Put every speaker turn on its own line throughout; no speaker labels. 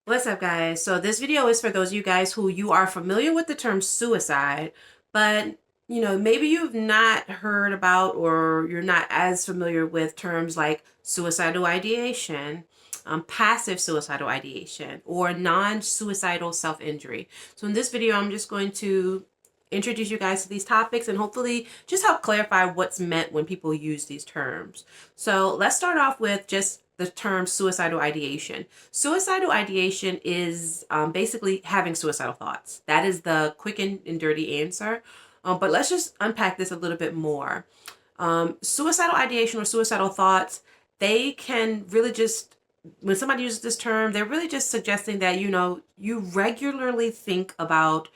What's up, guys? So this video is for those of you guys who you are familiar with the term suicide, but maybe you've not heard about or you're not as familiar with terms like suicidal ideation, passive suicidal ideation, or non-suicidal self-injury. So in this video, I'm just going to introduce you guys to these topics and hopefully just help clarify what's meant when people use these terms. So let's start off with just the term suicidal ideation. Suicidal ideation is basically having suicidal thoughts. That is the quick and dirty answer. But let's just unpack this a little bit more. Suicidal ideation or suicidal thoughts, they can really just, when somebody uses this term, they're really just suggesting that, you regularly think about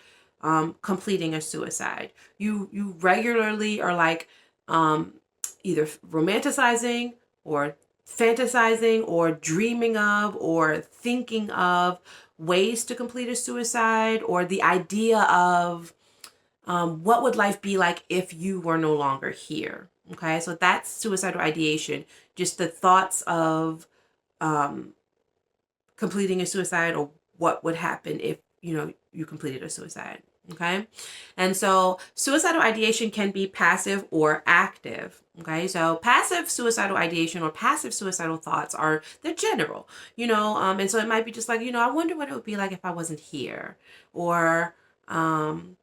completing a suicide. You regularly are like either romanticizing or fantasizing or dreaming of or thinking of ways to complete a suicide, or the idea of what would life be like if you were no longer here. Okay, so that's suicidal ideation, just the thoughts of um, completing a suicide, or what would happen if you completed a suicide. Okay, and so suicidal ideation can be passive or active. Okay, so passive suicidal ideation or passive suicidal thoughts they're general, and so it might be just like, I wonder what it would be like if I wasn't here, or sometimes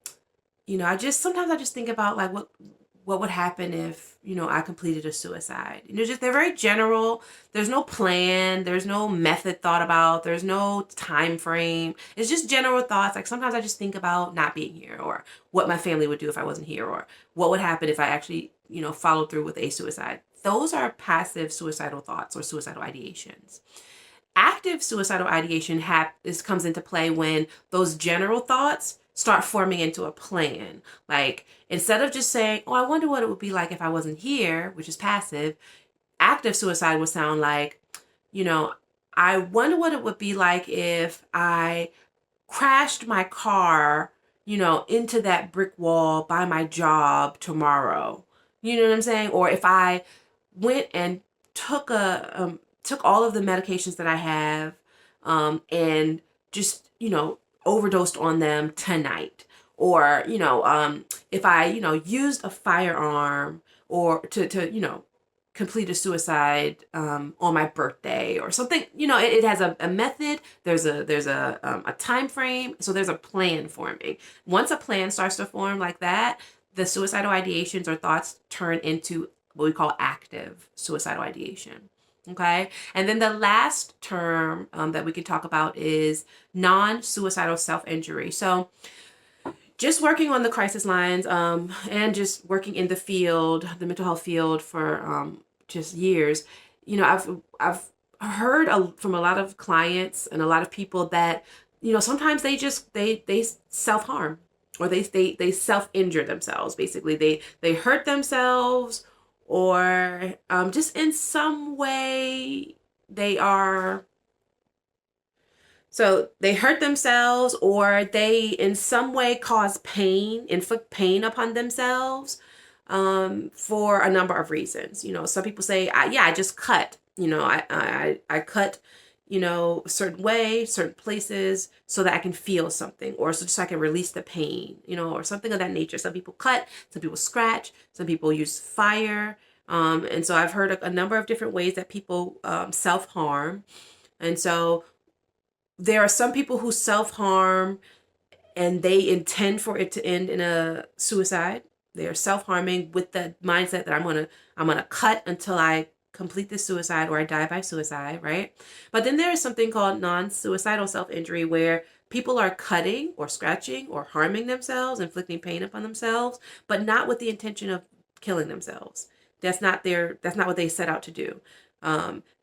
I just think about like what would happen if, I completed a suicide. Just they're very general. There's no plan, there's no method thought about, there's no time frame. It's just general thoughts. Like sometimes I just think about not being here, or what my family would do if I wasn't here, or what would happen if I actually, followed through with a suicide. Those are passive suicidal thoughts or suicidal ideations. Active suicidal ideation comes into play when those general thoughts start forming into a plan. Like instead of just saying, "Oh, I wonder what it would be like if I wasn't here," which is passive, active suicide would sound like, you know, I wonder what it would be like if I crashed my car, into that brick wall by my job tomorrow. You know what I'm saying? Or if I went and took all of the medications that I have, and just overdosed on them tonight. Or if I used a firearm, or to complete a suicide on my birthday or something. It has a method. There's a time frame. So there's a plan forming. Once a plan starts to form like that, the suicidal ideations or thoughts turn into what we call active suicidal ideation. Okay. And then the last term that we can talk about is non-suicidal self-injury. So just working on the crisis lines, and just working in the field, the mental health field for just years, I've heard from a lot of clients and a lot of people that sometimes they self harm, or they self injure themselves. Basically, they hurt themselves, or just in some way they are. So they hurt themselves, or they in some way cause pain, inflict pain upon themselves, for a number of reasons. Some people say, I just cut. I cut, a certain way, certain places, so that I can feel something, or so I can release the pain, or something of that nature. Some people cut, some people scratch, some people use fire. And so I've heard a number of different ways that people self harm. And so there are some people who self-harm and they intend for it to end in a suicide. They are self-harming with the mindset that I'm gonna cut until I complete the suicide, or I die by suicide, right? But then there is something called non-suicidal self-injury, where people are cutting or scratching or harming themselves, inflicting pain upon themselves, but not with the intention of killing themselves. That's not what they set out to do.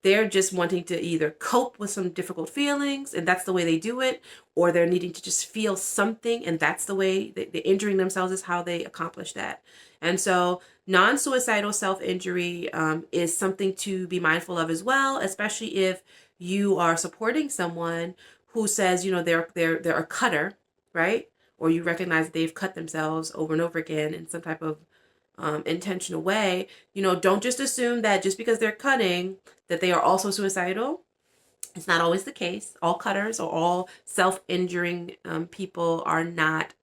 They're just wanting to either cope with some difficult feelings, and that's the way they do it, or they're needing to just feel something, and that's the way they injuring themselves is how they accomplish that. And so non-suicidal self-injury is something to be mindful of as well, especially if you are supporting someone who says, they're a cutter, right? Or you recognize that they've cut themselves over and over again in some type of intentional way. Don't just assume that just because they're cutting that they are also suicidal. It's not always the case. All cutters or all self-injuring people are not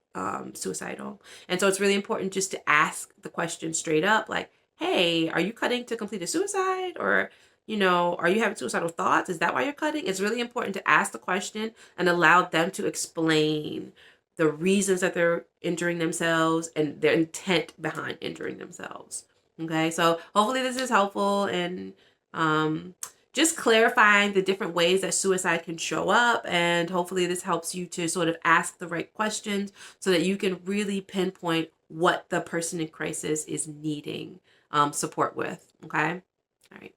suicidal. And so it's really important just to ask the question straight up, like, hey, are you cutting to complete a suicide? Or, are you having suicidal thoughts? Is that why you're cutting? It's really important to ask the question and allow them to explain the reasons that they're injuring themselves and their intent behind injuring themselves. Okay, so hopefully this is helpful and just clarifying the different ways that suicide can show up. And hopefully this helps you to sort of ask the right questions so that you can really pinpoint what the person in crisis is needing support with. Okay. All right.